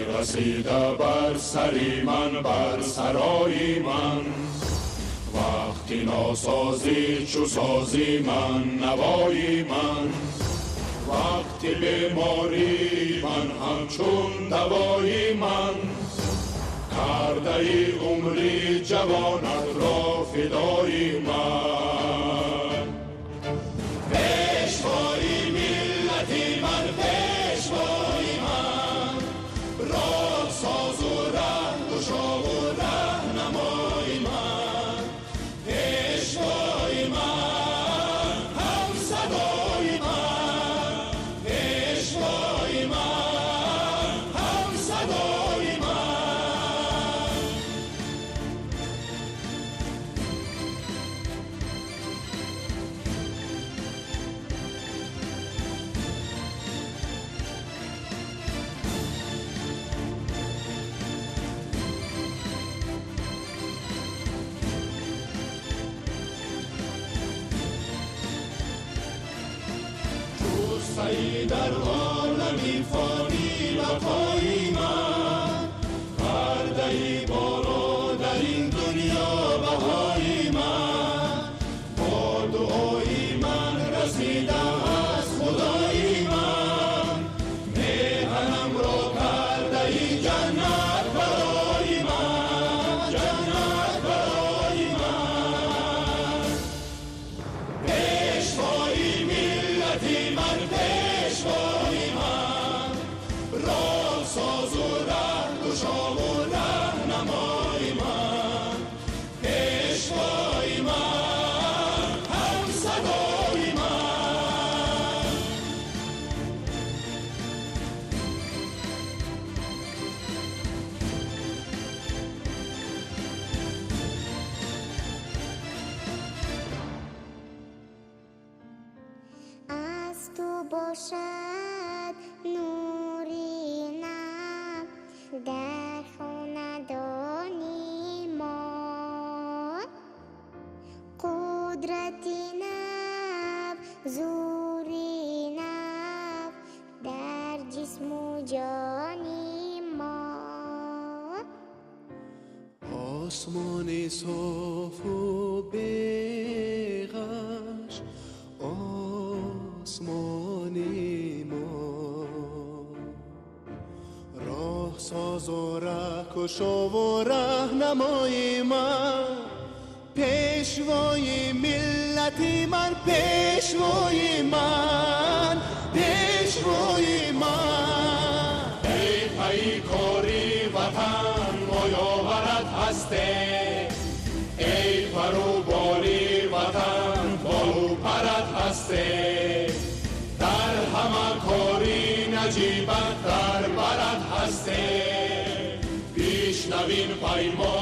رسیده بر سری من، بر سرای من. وقتی ناسازی چو سازی من، نوای من. وقتی بیماری من، همچون دوای من. کرده ای عمری جوانت را فدای من. پیشوای ملتی من، پیشوای من. راه ساز و ره گشا و رهنمای من. پیشوای من، هم صدای من. پیشوای من، هم صدای من. سعی در عالمی فانی وفای من. کرده ای بارا در این دنیا بهای من. با دعای من رسیده از خدای من. میهنم را کرده ای جنت برای من، جنت برای من. پیشوای ملتی من، پیشوای من. راه ساز و ره گشا و رهنمای من. پیشوای من، هم صدای من. از تو باشد نوری نب در خاندانی ما. قدرتی نب، زوری نب در جسم و جانی ما. آسمان صاف و بیغش آسمان ما. راه ساز و ره کشا و رهنمای من. پیشوای ملتی من، پیشوای من. پیشوای من. ای پیکاری وطن مایاورت هسته. ای پروبالی وطن بالو پرت هسته. در همه کاری نجیبت در برت هسته. پیشنوین پیمان